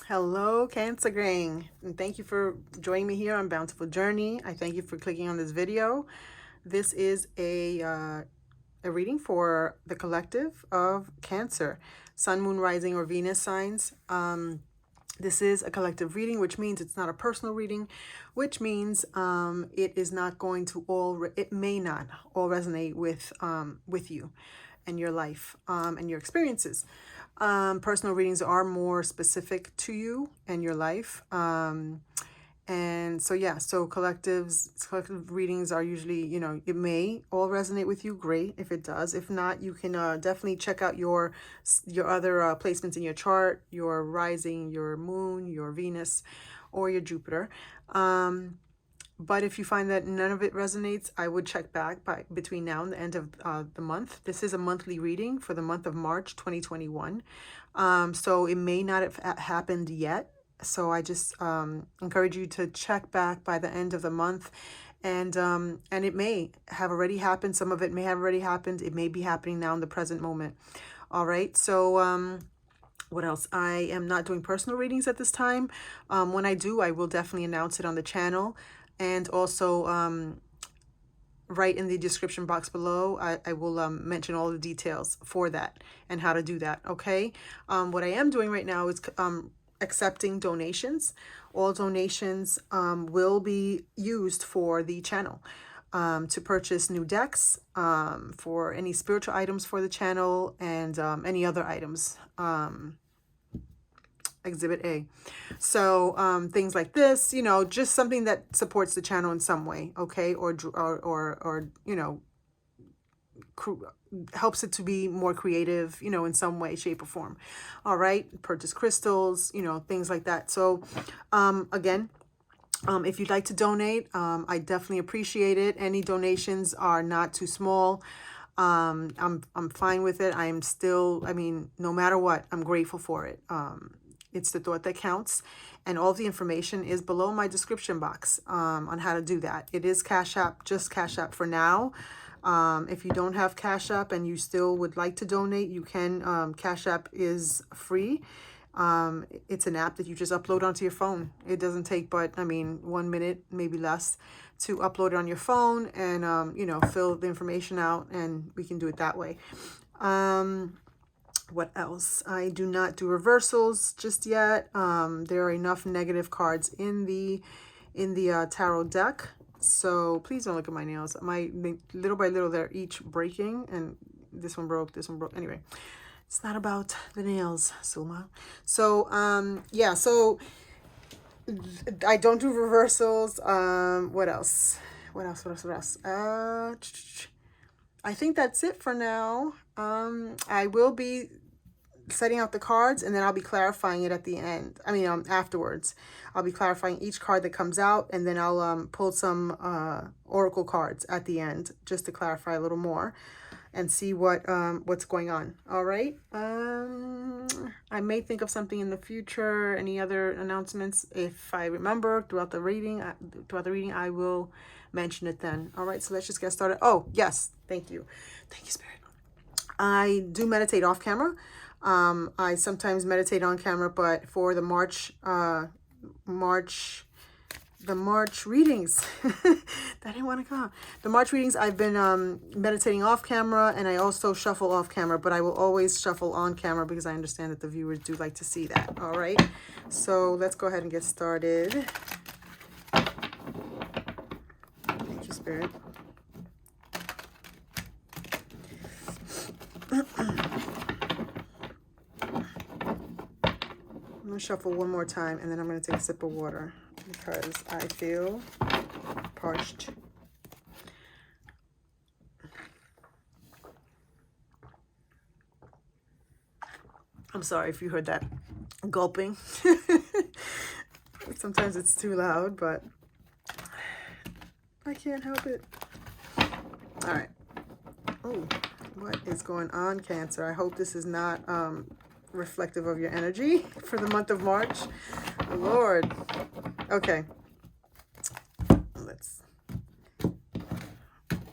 Hello, Cancer Gang, and thank you for joining me here on Bountiful Journey. I thank you for clicking on this video. This is a reading for the collective of Cancer, Sun, Moon, Rising, or Venus signs. This is a collective reading, which means it's not a personal reading, which means it is not going to it may not all resonate with you and your life and your experiences. Personal readings are more specific to you and your life. And so, yeah, so collective readings are usually, it may all resonate with you. Great if it does. If not, you can definitely check out your other placements in your chart, your rising, your moon, your Venus, or your Jupiter. But if you find that none of it resonates, I would check back between now and the end of the month. This is a monthly reading for the month of March 2021. So it may not have happened yet. So I just encourage you to check back by the end of the month. And it may have already happened. Some of it may have already happened. It may be happening now in the present moment. All right. So what else? I am not doing personal readings at this time. When I do, I will definitely announce it on the channel. And also, right in the description box below, I will mention all the details for that and how to do that, okay? What I am doing right now is accepting donations. All donations will be used for the channel to purchase new decks, for any spiritual items for the channel, and any other items. Exhibit A. So things like this, just something that supports the channel in some way, okay? Or helps it to be more creative, in some way, shape, or form. All right? Purchase crystals, things like that. So again, if you'd like to donate, I definitely appreciate it. Any donations are not too small. I'm fine with it. I am still, no matter what, I'm grateful for it. It's the thought that counts, and all the information is below my description box on how to do that. It is Cash App, just Cash App for now. If you don't have Cash App and you still would like to donate, you can. Cash App is free. It's an app that you just upload onto your phone. It doesn't take but 1 minute, maybe less, to upload it on your phone and fill the information out, and we can do it that way. What else? I do not do reversals just yet. There are enough negative cards in the tarot deck, so please don't look at my nails. Little by little they're each breaking, and this one broke, this one broke. Anyway, it's not about the nails, Suma. So yeah, so I don't do reversals. What else? What else? I think that's it for now. I will be setting out the cards, and then I'll be clarifying it at the end. Afterwards. I'll be clarifying each card that comes out, and then I'll pull some oracle cards at the end just to clarify a little more and see what's going on. All right. I may think of something in the future. Any other announcements? If I remember throughout the reading, I will mention it then. All right. So let's just get started. Oh yes, thank you, Spirit. I do meditate off camera. I sometimes meditate on camera, but for the March readings, that didn't want to come out. The March readings, I've been meditating off camera, and I also shuffle off camera, but I will always shuffle on camera because I understand that the viewers do like to see that. All right, so let's go ahead and get started. Thank you, Spirit. I'm going to shuffle one more time, and then I'm going to take a sip of water because I feel parched. I'm sorry if you heard that gulping. Sometimes it's too loud, but I can't help it. All right. Oh, what is going on, Cancer? I hope this is not reflective of your energy for the month of March. Lord. Okay. Let's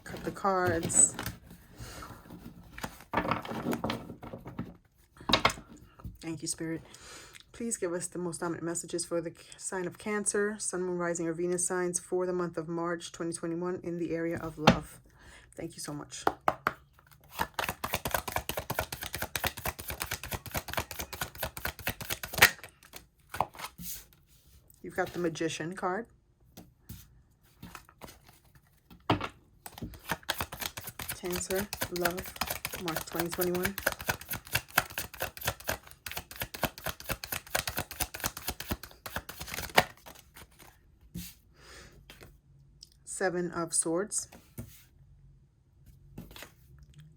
cut the cards. Thank you, Spirit. Please give us the most dominant messages for the sign of Cancer, Sun, Moon, Rising, or Venus signs for the month of March 2021 in the area of love. Thank you so much. You've got the Magician card. Cancer, love, March 2021. Seven of Swords.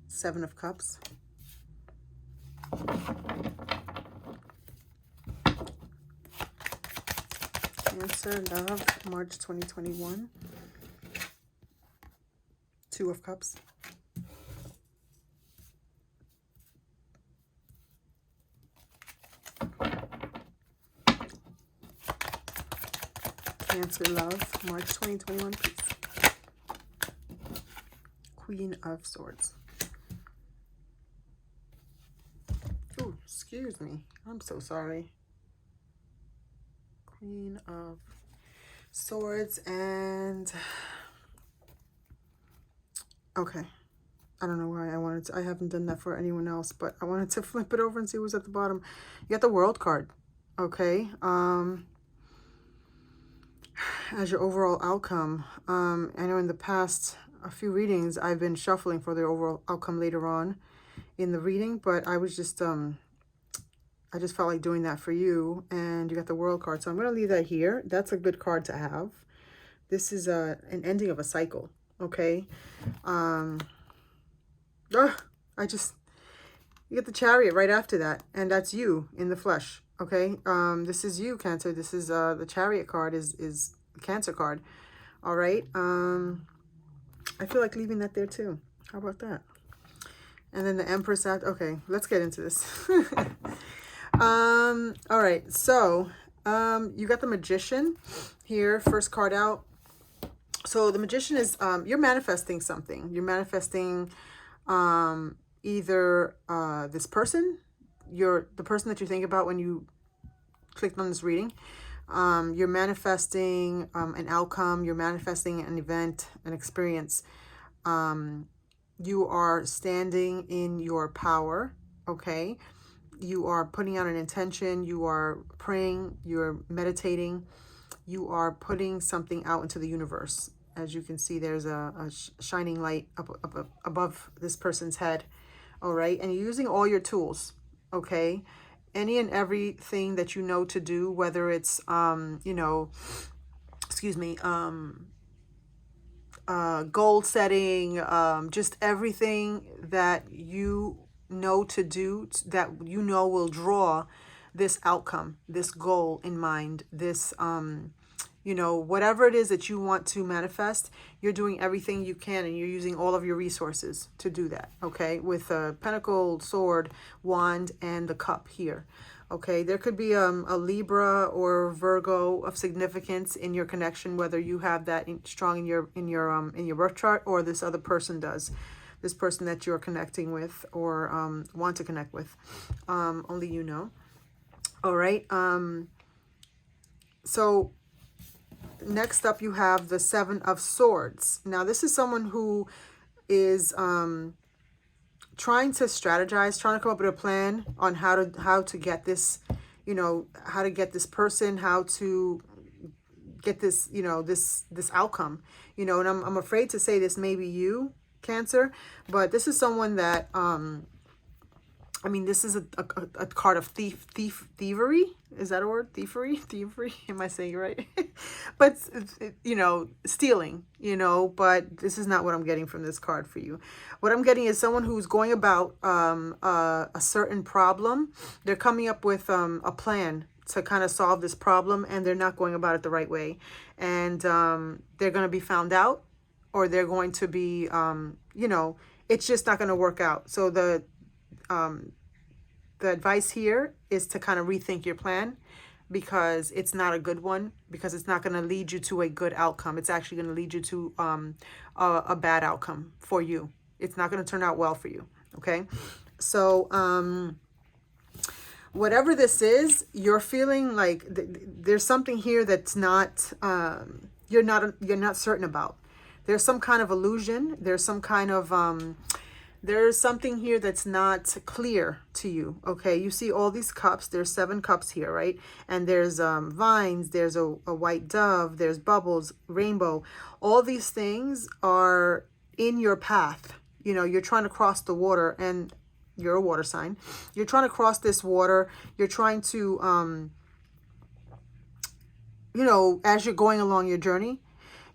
Seven of Cups. Cancer, love, March 2021. Two of Cups. Cancer, love, March 2021, please. Queen of Swords. Oh, excuse me. I'm so sorry. Queen of Swords and... Okay. I don't know why I wanted to... I haven't done that for anyone else, but I wanted to flip it over and see who's at the bottom. You got the World card. Okay. As your overall outcome, I know in the past a few readings I've been shuffling for the overall outcome later on in the reading, but I was just I just felt like doing that for you. And you got the World card, so I'm going to leave that here. That's a good card to have. This is an ending of a cycle. Okay. You get the Chariot right after that, and that's you in the flesh. Okay. This is you, Cancer. This is the Chariot card is the Cancer card. All right. I feel like leaving that there too. How about that? And then the Empress out. Okay, let's get into this. All right. So, you got the Magician here, first card out. So the Magician is, you're manifesting something. You're manifesting, either, this person, the person that you think about when you clicked on this reading. You're manifesting an outcome. You're manifesting an event, an experience. You are standing in your power. Okay. You are putting out an intention. You are praying. You're meditating. You are putting something out into the universe. As you can see, there's a shining light up above this person's head. All right. And you're using all your tools. Okay. Any and everything that you know to do, whether it's, you know, excuse me, goal setting, just everything that you know to do that you know will draw this outcome, this goal in mind, this, you know, whatever it is that you want to manifest, you're doing everything you can and you're using all of your resources to do that. Okay. With a Pentacle, Sword, Wand, and the Cup here. Okay. There could be a Libra or Virgo of significance in your connection, whether you have that strong in your birth chart or this other person does. This person that you're connecting with or want to connect with. Only you know. All right. So next up, you have the Seven of Swords. Now, this is someone who is trying to strategize, trying to come up with a plan on how to get this, you know, how to get this person, how to get this, you know, this outcome, you know. And I'm afraid to say this may be you, Cancer, but this is someone that I mean, this is a card of thievery. Is that a word? Thievery? Am I saying it right? But, you know, stealing, you know, but this is not what I'm getting from this card for you. What I'm getting is someone who's going about a certain problem. They're coming up with a plan to kind of solve this problem, and they're not going about it the right way. And they're going to be found out, or they're going to be, you know, it's just not going to work out. So the advice here is to kind of rethink your plan, because it's not a good one, because it's not going to lead you to a good outcome. It's actually going to lead you to a bad outcome for you. It's not going to turn out well for you. Okay. So whatever this is, you're feeling like there's something here that's not, you're not certain about. There's some kind of illusion. There's some kind of, there's something here that's not clear to you. Okay. You see all these cups. There's 7 cups here, right? And there's vines. There's a white dove. There's bubbles, rainbow. All these things are in your path. You know, you're trying to cross the water, and you're a water sign. You're trying to cross this water. You're trying to, you know, as you're going along your journey,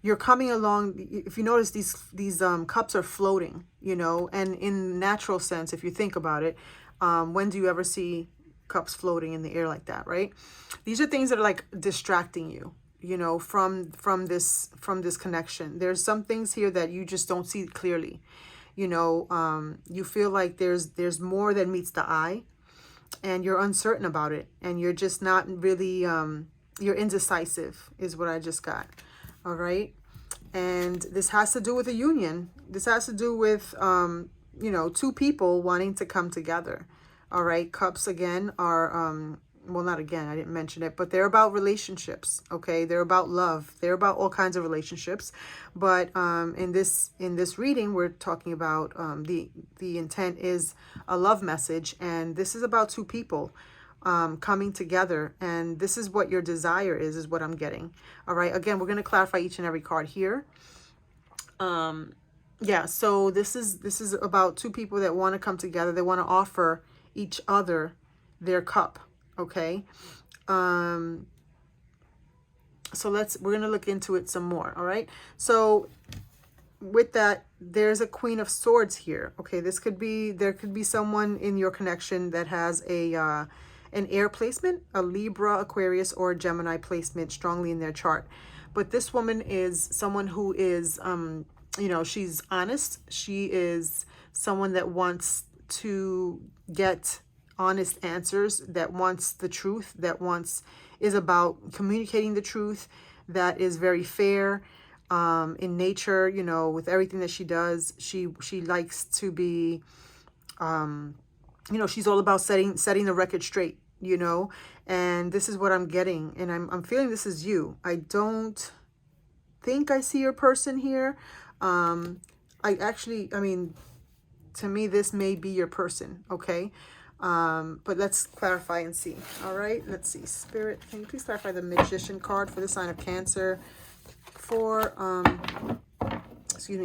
you're coming along. If you notice, these cups are floating, you know, and in natural sense, if you think about it, when do you ever see cups floating in the air like that, right? These are things that are like distracting you, you know, from this connection. There's some things here that you just don't see clearly. You know, you feel like there's more than meets the eye, and you're uncertain about it, and you're just not really, you're indecisive is what I just got. All right. And this has to do with a union. This has to do with, you know, 2 people wanting to come together. All right. Cups again are, well, not again, I didn't mention it, but they're about relationships. Okay. They're about love. They're about all kinds of relationships. But in this reading, we're talking about the intent is a love message. And this is about 2 people coming together. And this is what your desire is what I'm getting. All right. Again, we're going to clarify each and every card here. Yeah. So this is about 2 people that want to come together. They want to offer each other their cup. Okay. So we're going to look into it some more. All right. So with that, there's a Queen of Swords here. Okay. There could be someone in your connection that has an air placement, a Libra, Aquarius, or Gemini placement strongly in their chart. But this woman is someone who is, you know, she's honest. She is someone that wants to get honest answers, that wants the truth, that is about communicating the truth, that is very fair in nature, you know, with everything that she does. She likes to be, you know, she's all about setting the record straight, you know, and this is what I'm getting. And I'm feeling this is you. I don't think I see your person here. I mean, to me, this may be your person. Okay. But let's clarify and see. All right. Let's see. Spirit, can you please clarify the Magician card for the sign of Cancer for,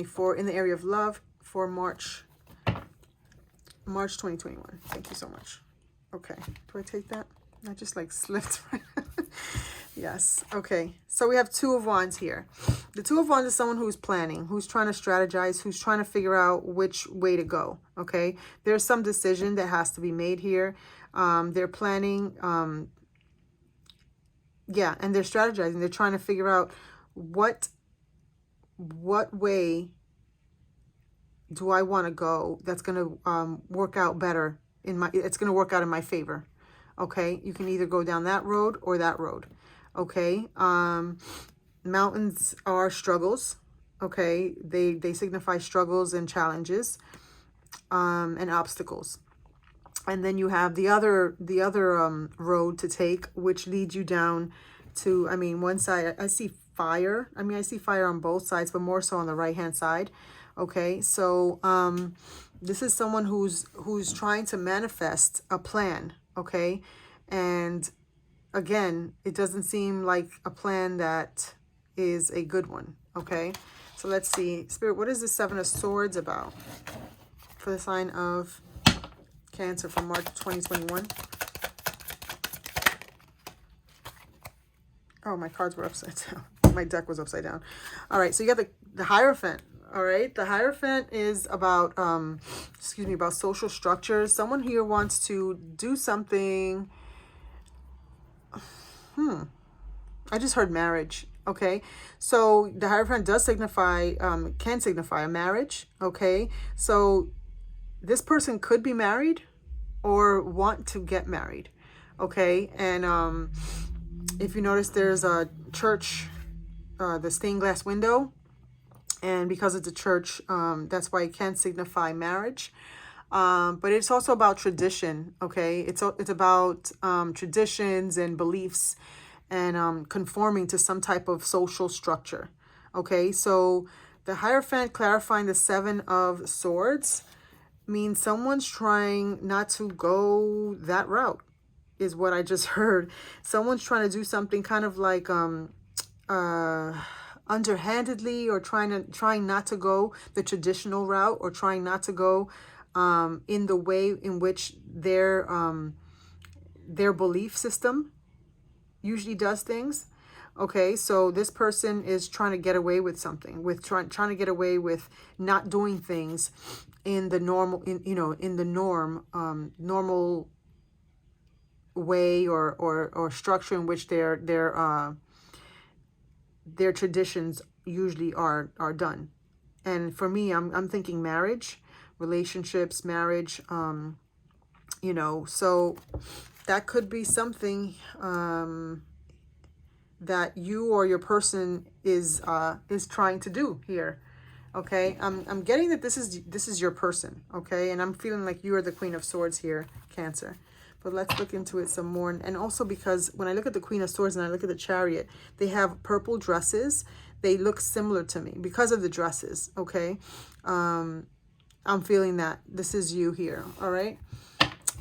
for in the area of love for March 2021. Thank you so much. Okay. Do I take that? I just like slipped. Yes. Okay. So we have 2 of Wands here. The 2 of Wands is someone who's planning, who's trying to strategize, who's trying to figure out which way to go. Okay. There's some decision that has to be made here. They're planning. Yeah. And they're strategizing. They're trying to figure out what way do I want to go that's going to work out better it's going to work out in my favor. Okay. You can either go down that road or that road. Okay. Mountains are struggles. Okay. They signify struggles and challenges, and obstacles. And then you have the other road to take, which leads you down to, I mean, one side, I see fire. I mean, I see fire on both sides, but more so on the right-hand side. Okay. So, this is someone who's trying to manifest a plan. Okay. And again, it doesn't seem like a plan that is a good one. Okay. So let's see. Spirit, what is the 7 of Swords about for the sign of Cancer from March 2021? Oh, my cards were upside down. My deck was upside down. All right. So you got the Hierophant. All right. The Hierophant is about, about social structures. Someone here wants to do something. I just heard marriage. Okay. So the Hierophant does signify, can signify a marriage. Okay. So this person could be married or want to get married. Okay. And, if you notice, there's a church, the stained glass window. And because it's a church, that's why it can signify marriage. But it's also about tradition, okay? It's about traditions and beliefs and conforming to some type of social structure, okay? So the Hierophant clarifying the Seven of Swords means someone's trying not to go that route, is what I just heard. Someone's trying to do something kind of like underhandedly, or trying not to go the traditional route, or trying not to go in the way in which their belief system usually does things. Okay, so this person is trying to get away with something, with trying to get away with not doing things in the normal, in the normal way or structure in which their traditions usually are done. And for me, I'm thinking marriage, relationships, marriage, so that could be something that you or your person is trying to do here. Okay, I'm getting that this is your person, okay? And I'm feeling like you are the Queen of Swords here, Cancer. But let's look into it some more. And also because when I look at the Queen of Swords and I look at the Chariot, they have purple dresses. They look similar to me because of the dresses, okay? I'm feeling that this is you here, all right?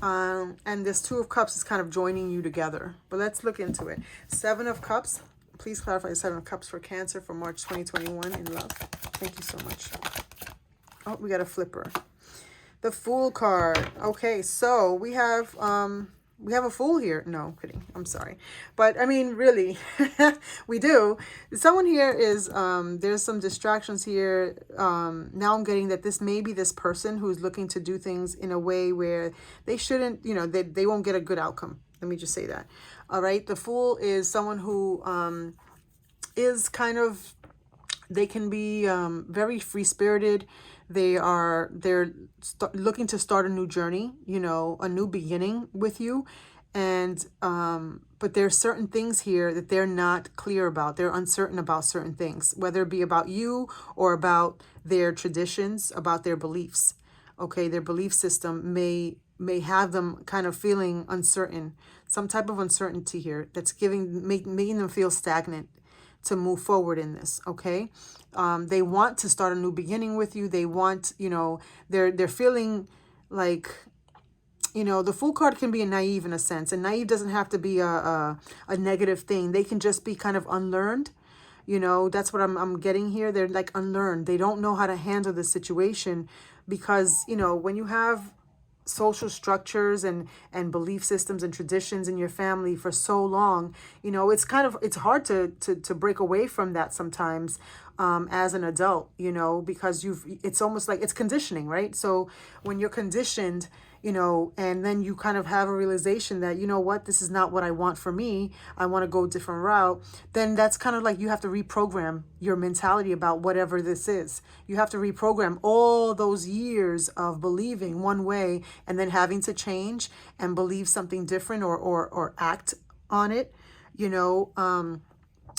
And this Two of Cups is kind of joining you together. But let's look into it. Seven of Cups. Please clarify the Seven of Cups for Cancer for March 2021 in love. Thank you so much. Oh, we got a flipper. The Fool card. Okay, so we have a Fool here. No, kidding. I'm sorry. But I mean, really, we do. Someone here is, there's some distractions here. Now I'm getting that this may be this person who's looking to do things in a way where they shouldn't, they won't get a good outcome. Let me just say that. All right. The Fool is someone who is kind of, they can be very free-spirited. They're looking to start a new journey, a new beginning with you. And but there's certain things here that they're not clear about. They're uncertain about certain things, whether it be about you or about their traditions, about their beliefs. Okay, their belief system may have them kind of feeling uncertain, some type of uncertainty here that's making them feel stagnant to move forward in this, okay? They want to start a new beginning with you. They want, they're feeling like, the Fool card can be a naive in a sense. And naive doesn't have to be a negative thing. They can just be kind of unlearned. That's what I'm getting here. They're like unlearned. They don't know how to handle the situation because, when you have social structures and belief systems and traditions in your family for so long, it's hard to break away from that sometimes as an adult, because it's almost like it's conditioning, right? So when you're conditioned, and then you kind of have a realization that, what, this is not what I want for me. I want to go a different route. Then that's kind of like you have to reprogram your mentality about whatever this is. You have to reprogram all those years of believing one way and then having to change and believe something different or act on it,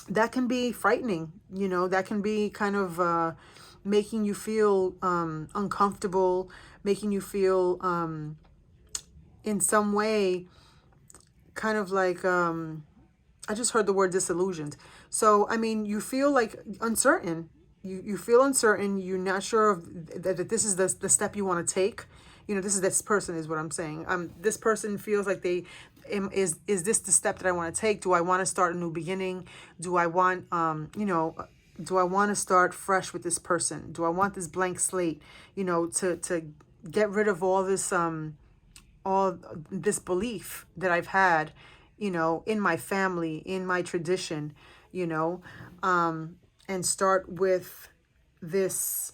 that can be frightening, that can be kind of making you feel uncomfortable, making you feel in some way kind of like, I just heard the word disillusioned. So, I mean, you feel like uncertain. You feel uncertain. You're not sure that this is the step you want to take. This person is what I'm saying. This person feels like is this the step that I want to take? Do I want to start a new beginning? Do I want, do I want to start fresh with this person? Do I want this blank slate, to get rid of all this belief that I've had, in my family, in my tradition, and start with this,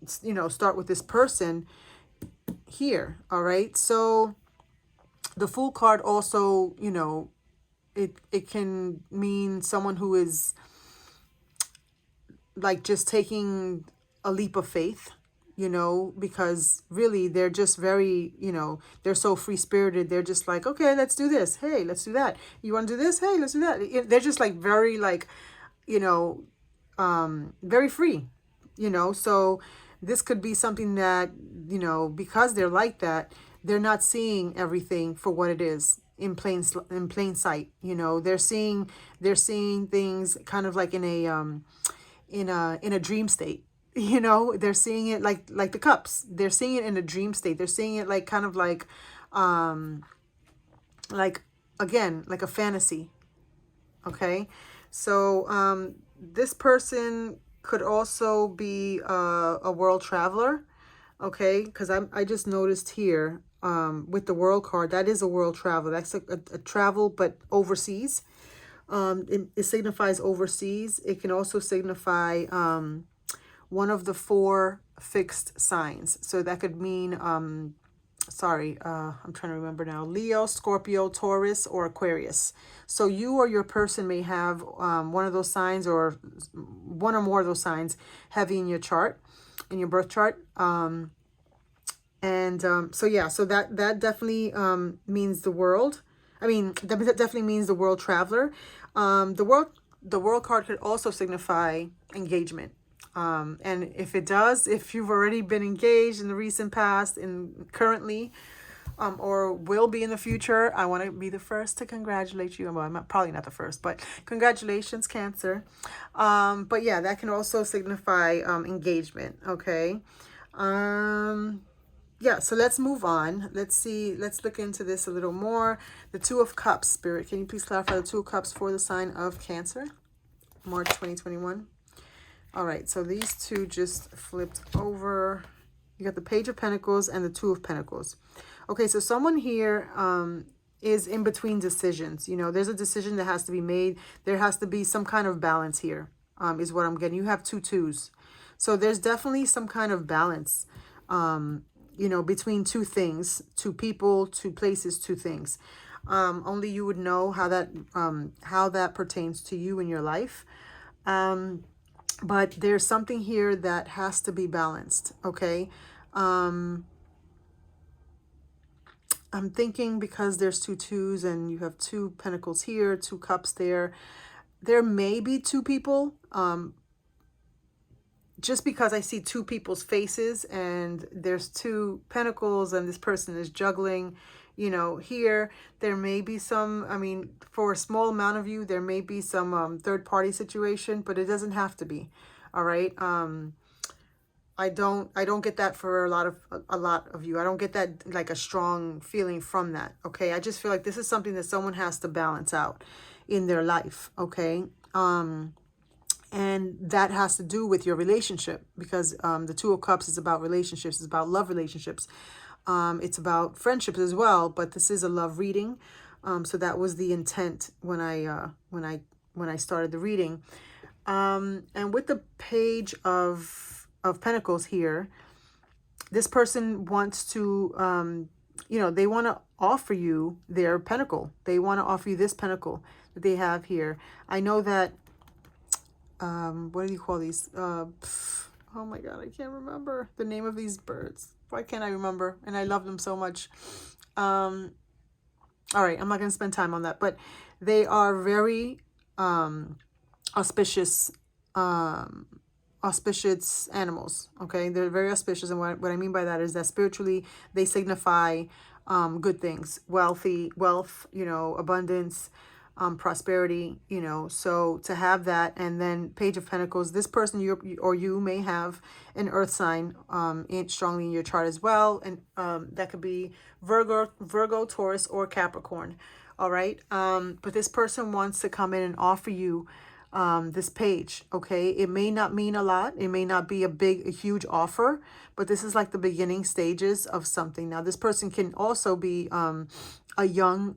start with this person here. All right. So the Fool card also, it can mean someone who is like just taking a leap of faith, because really they're just very, they're so free-spirited. They're just like, okay, let's do this. Hey, let's do that. You want to do this? Hey, let's do that. They're just like very like, very free, so this could be something that, you know, because they're like that, they're not seeing everything for what it is in plain sight. You know, they're seeing things kind of like in a in a dream state. You know, they're seeing it like the cups. They're seeing it in a dream state. They're seeing it like kind of like again, like a fantasy. Okay, so this person could also be a world traveler. Okay, because I just noticed here with the world card, that is a world travel. That's a travel, but overseas. It signifies overseas. It can also signify one of the four fixed signs. So that could mean, sorry, I'm trying to remember now, Leo, Scorpio, Taurus, or Aquarius. So you or your person may have one of those signs, or one or more of those signs heavy in your chart, in your birth chart. So yeah, so that definitely means the world. I mean, that definitely means the world traveler. The world card could also signify engagement. And if it does, if you've already been engaged in the recent past and currently, or will be in the future, I want to be the first to congratulate you. Well, I'm probably not the first, but congratulations, Cancer. But yeah, that can also signify engagement. Okay. Yeah, so let's move on. Let's see. Let's look into this a little more. The Two of Cups, Spirit. Can you please clarify the Two of Cups for the sign of Cancer, March 2021? All right, so these two just flipped over. You got the Page of Pentacles and the Two of Pentacles. Okay, so someone here is in between decisions. You know, there's a decision that has to be made. There has to be some kind of balance here, is what I'm getting. You have two twos. So there's definitely some kind of balance, you know, between two things, two people, two places, two things. Only you would know how that pertains to you in your life. But there's something here that has to be balanced, okay? I'm thinking because there's two twos and you have two pentacles here, two cups there. There may be two people, just because I see two people's faces and there's two pentacles and this person is juggling, you know, here. There may be some, I mean, for a small amount of you, there may be some third party situation, but it doesn't have to be. All right. I don't get that for a lot of you. I don't get that like a strong feeling from that. Okay. I just feel like this is something that someone has to balance out in their life. Okay. And that has to do with your relationship, because the Two of Cups is about relationships. It's about love relationships. It's about friendships as well, but this is a love reading. So that was the intent when I started the reading. And with the Page of Pentacles here, this person wants to, you know, they want to offer you their pentacle. They want to offer you this pentacle that they have here. I know that, what do you call these? Oh my God, I can't remember the name of these birds. Why can't I remember? And I love them so much. All right, I'm not going to spend time on that, but they are very auspicious animals. Okay, they're very auspicious, and what I mean by that is that spiritually they signify good things, wealth, you know, abundance, prosperity, you know. So to have that, and then Page of Pentacles, this person you may have an earth sign strongly in your chart as well, and that could be Virgo, Taurus, or Capricorn. All right, but this person wants to come in and offer you this page. Okay, it may not mean a lot, it may not be a huge offer, but this is like the beginning stages of something. Now this person can also be a younger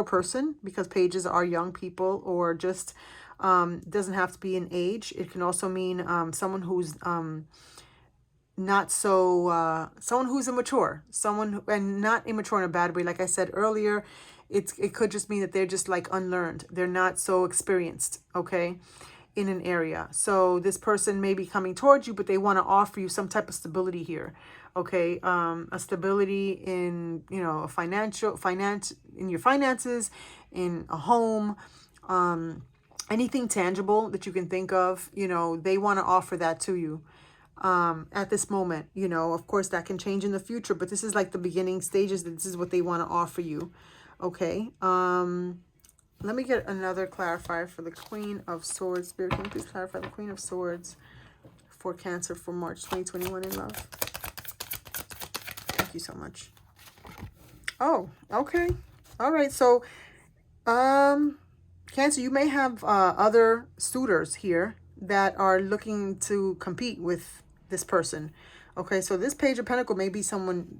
person, because pages are young people, or just doesn't have to be an age. It can also mean someone who's not so someone who's immature, and not immature in a bad way. Like I said earlier, it could just mean that they're just like unlearned. They're not so experienced, okay, in an area. So this person may be coming towards you, but they want to offer you some type of stability here. Okay, a stability in, you know, in your finances, in a home, anything tangible that you can think of, you know, they want to offer that to you. at this moment. You know, of course, that can change in the future, but this is like the beginning stages. This is what they want to offer you. Okay. Let me get another clarifier for the Queen of Swords. Spirit, can you please clarify the Queen of Swords for Cancer for March 2021 in love? Thank you so much. Oh, okay. All right. So, Cancer, you may have other suitors here that are looking to compete with this person. Okay, so this Page of Pentacles may be someone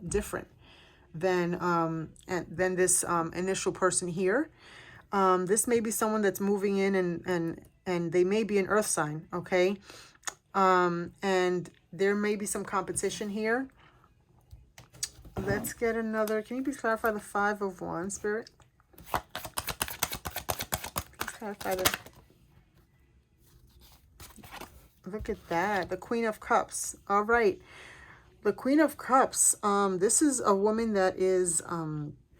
different than this initial person here. This may be someone that's moving in, and they may be an earth sign, okay? And there may be some competition here. Let's get another. Can you please clarify the Five of Wands, Spirit? Please clarify the. Look at that. The Queen of Cups. All right. The Queen of Cups. This is a woman that is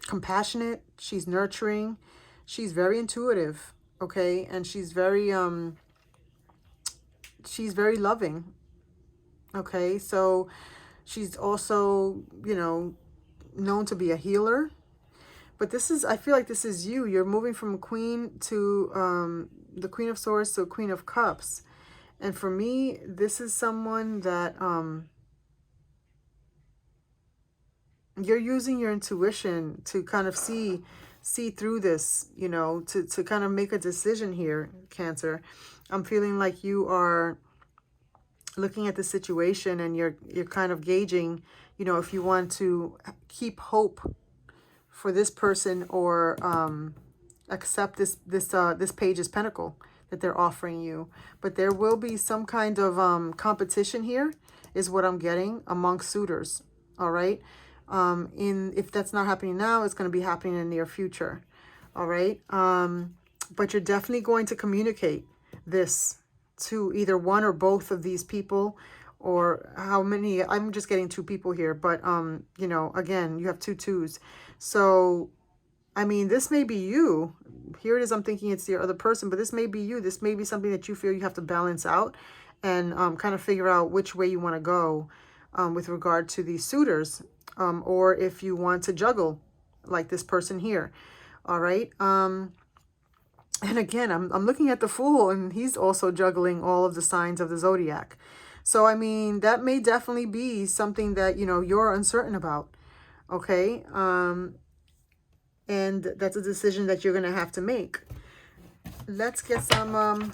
compassionate. She's nurturing. She's very intuitive. Okay. And she's very loving. Okay. So she's also, you know, known to be a healer. But this is, I feel like this is you. You're moving from Queen to the Queen of Swords to Queen of Cups. And for me, this is someone that you're using your intuition to kind of see through this, you know, to kind of make a decision here, Cancer. I'm feeling like you are looking at the situation, and you're kind of gauging, you know, if you want to keep hope for this person, or accept this Page's Pentacle that they're offering you. But there will be some kind of competition here, is what I'm getting, amongst suitors. All right. If that's not happening now, it's going to be happening in the near future. All right. But you're definitely going to communicate this to either one or both of these people, or how many. I'm just getting two people here, but you know, again, you have two twos. So I mean, this may be you. Here it is. I'm thinking it's the other person, but this may be you. This may be something that you feel you have to balance out, and kind of figure out which way you want to go with regard to these suitors, or if you want to juggle like this person here. All right. And again, I'm looking at the Fool, and he's also juggling all of the signs of the zodiac. So, I mean, that may definitely be something that, you know, you're uncertain about. Okay. And that's a decision that you're going to have to make. Let's get some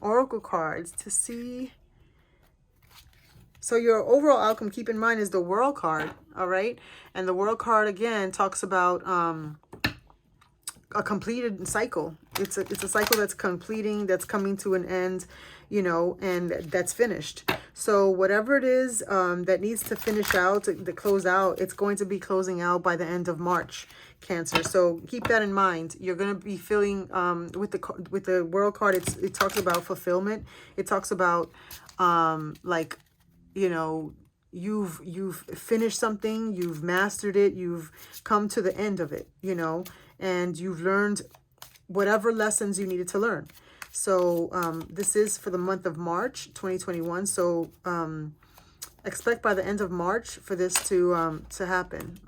oracle cards to see. So your overall outcome, keep in mind, is the World card. All right. And the World card, again, talks about a completed cycle. It's a cycle that's completing, that's coming to an end, you know, and that's finished. So whatever it is that needs to finish out, to close out, it's going to be closing out by the end of March, Cancer. So keep that in mind. You're going to be feeling with the World card, it talks about fulfillment. It talks about like, you know, you've finished something, you've mastered it, you've come to the end of it, you know, and you've learned whatever lessons you needed to learn. So this is for the month of March 2021. So expect by the end of March for this to happen.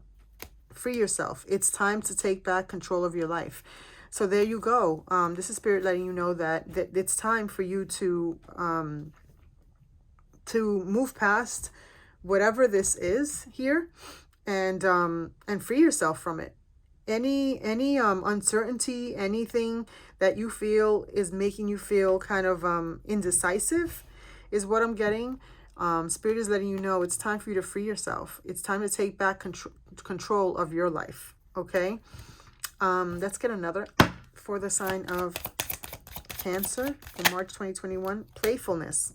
Free yourself. It's time to take back control of your life. So there you go. This is Spirit letting you know that it's time for you to move past whatever this is here, and free yourself from it. Any uncertainty, anything that you feel is making you feel kind of indecisive, is what I'm getting. Spirit is letting you know it's time for you to free yourself. It's time to take back control of your life. Okay. Let's get another for the sign of Cancer in March 2021. Playfulness.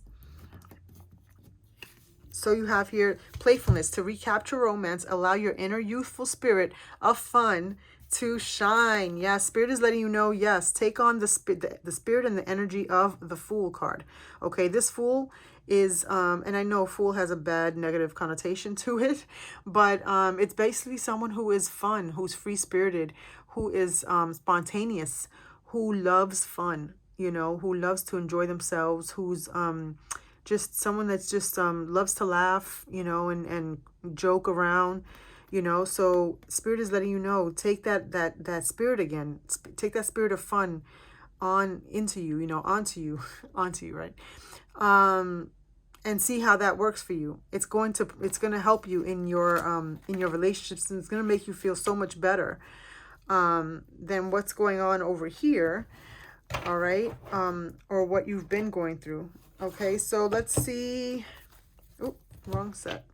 So you have here playfulness. To recapture romance, allow your inner youthful spirit of fun to shine. Yes, Spirit is letting you know, yes, take on the spirit and the energy of the Fool card. Okay, this Fool is, and I know Fool has a bad negative connotation to it, but it's basically someone who is fun, who's free-spirited, who is spontaneous, who loves fun. you know, who loves to enjoy themselves, who's just someone that's just loves to laugh, you know, and joke around, you know. So spirit is letting you know, take that spirit again, take that spirit of fun on into you, you know, onto you, onto you, right? And see how that works for you. It's going to help you in your relationships, and it's going to make you feel so much better than what's going on over here. All right. Or what you've been going through. Okay, so let's see. Oh, wrong set.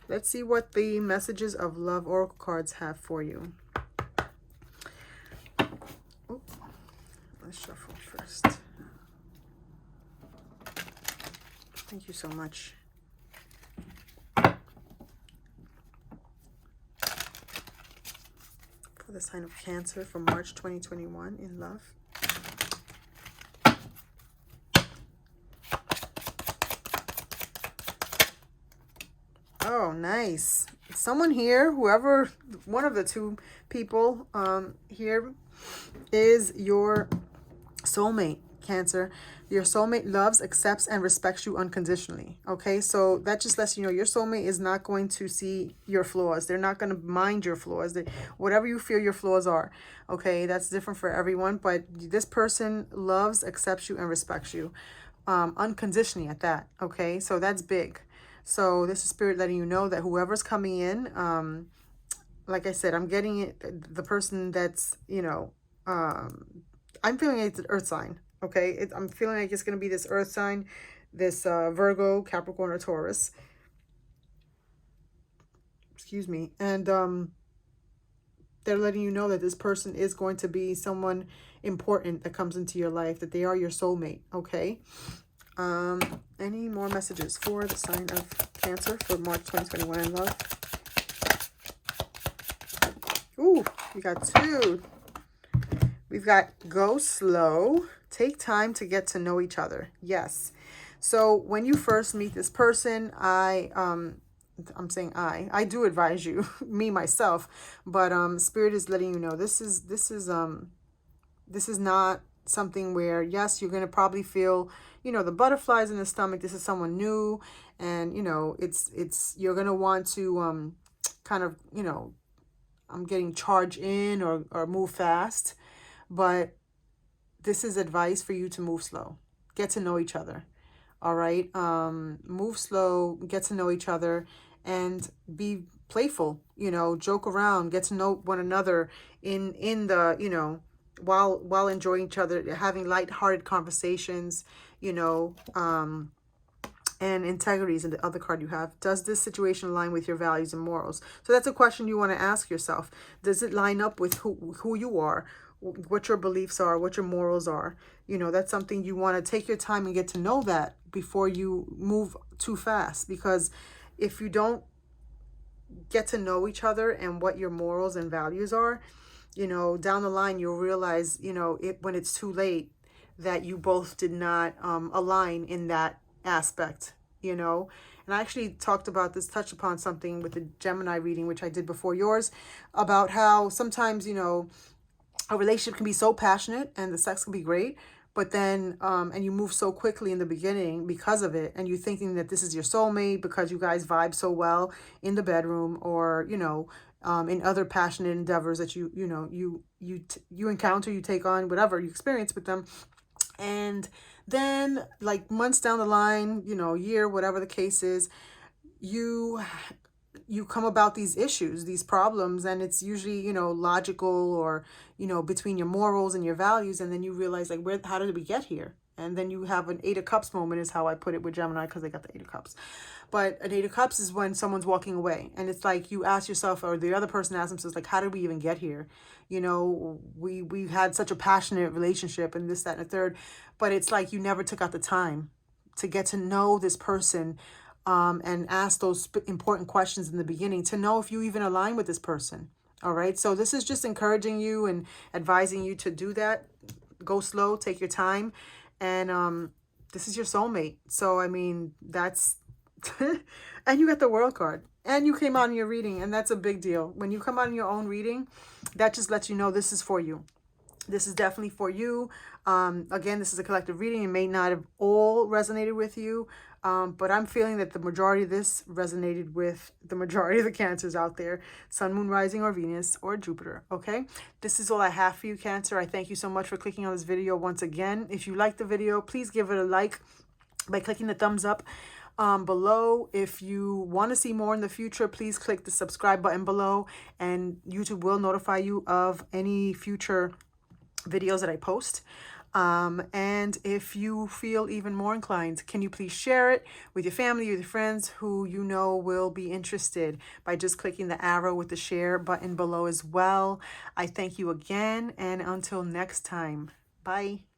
Let's see what the messages of love oracle cards have for you. Oh, let's shuffle first. Thank you so much. For the sign of Cancer for March 2021 in love. Oh, nice. Someone here, whoever, one of the two people here is your soulmate, Cancer. Your soulmate loves, accepts, and respects you unconditionally. Okay, so that just lets you know your soulmate is not going to see your flaws. They're not going to mind your flaws. Whatever you feel your flaws are. Okay, that's different for everyone. But this person loves, accepts you, and respects you unconditionally at that. Okay, so that's big. So this is spirit letting you know that whoever's coming in, like I said, I'm getting it. The person that's, you know, I'm feeling it's an earth sign. Okay, I'm feeling like it's going to be this earth sign, this Virgo, Capricorn, or Taurus. Excuse me. And they're letting you know that this person is going to be someone important that comes into your life, that they are your soulmate. Okay. Any more messages for the sign of Cancer for March 2021 in love? Ooh, we got two. We've got go slow. Take time to get to know each other. Yes. So when you first meet this person, I'm saying I do advise you, me myself, but spirit is letting you know this is not something where, yes, you're going to probably feel, you know, the butterflies in the stomach. This is someone new, and you know, you're going to want to kind of, you know, I'm getting charged in or move fast, but this is advice for you to move slow. Get to know each other. All right. Move slow, get to know each other, and be playful, you know, joke around, get to know one another in the, you know, while enjoying each other, having lighthearted conversations, you know, and integrity is in the other card you have. Does this situation align with your values and morals? So that's a question you want to ask yourself. Does it line up with who you are, what your beliefs are, what your morals are? You know, that's something you want to take your time and get to know that before you move too fast. Because if you don't get to know each other and what your morals and values are, you know, down the line, you'll realize, you know, when it's too late, that you both did not align in that aspect, you know. And I actually talked about this, touched upon something with the Gemini reading, which I did before yours, about how sometimes, you know, a relationship can be so passionate and the sex can be great, but then, and you move so quickly in the beginning because of it, and you're thinking that this is your soulmate because you guys vibe so well in the bedroom, or, you know, in other passionate endeavors that you encounter, you take on, whatever you experience with them. And then like months down the line, you know, year, whatever the case is, you come about these issues, these problems, and it's usually, you know, logical, or, you know, between your morals and your values. And then you realize, like, how did we get here? And then you have an 8 of Cups moment, is how I put it with Gemini, because they got the 8 of Cups. But an 8 of Cups is when someone's walking away, and it's like you ask yourself, or the other person asks themselves, like, how did we even get here? You know, we had such a passionate relationship and this, that, and the third, but it's like you never took out the time to get to know this person, and ask those important questions in the beginning to know if you even align with this person. All right. So this is just encouraging you and advising you to do that. Go slow, take your time. And this is your soulmate. So, I mean, that's, and you got the World card, and you came out in your reading, and that's a big deal. When you come out in your own reading, that just lets you know this is for you. This is definitely for you. Again, this is a collective reading. It may not have all resonated with you, but I'm feeling that the majority of this resonated with the majority of the Cancers out there. Sun, Moon, Rising, or Venus, or Jupiter, okay? This is all I have for you, Cancer. I thank you so much for clicking on this video once again. If you liked the video, please give it a like by clicking the thumbs up below. If you want to see more in the future, please click the subscribe button below, and YouTube will notify you of any future videos that I post. And if you feel even more inclined, can you please share it with your family, with your friends who you know will be interested, by just clicking the arrow with the share button below as well. I thank you again, and until next time, bye.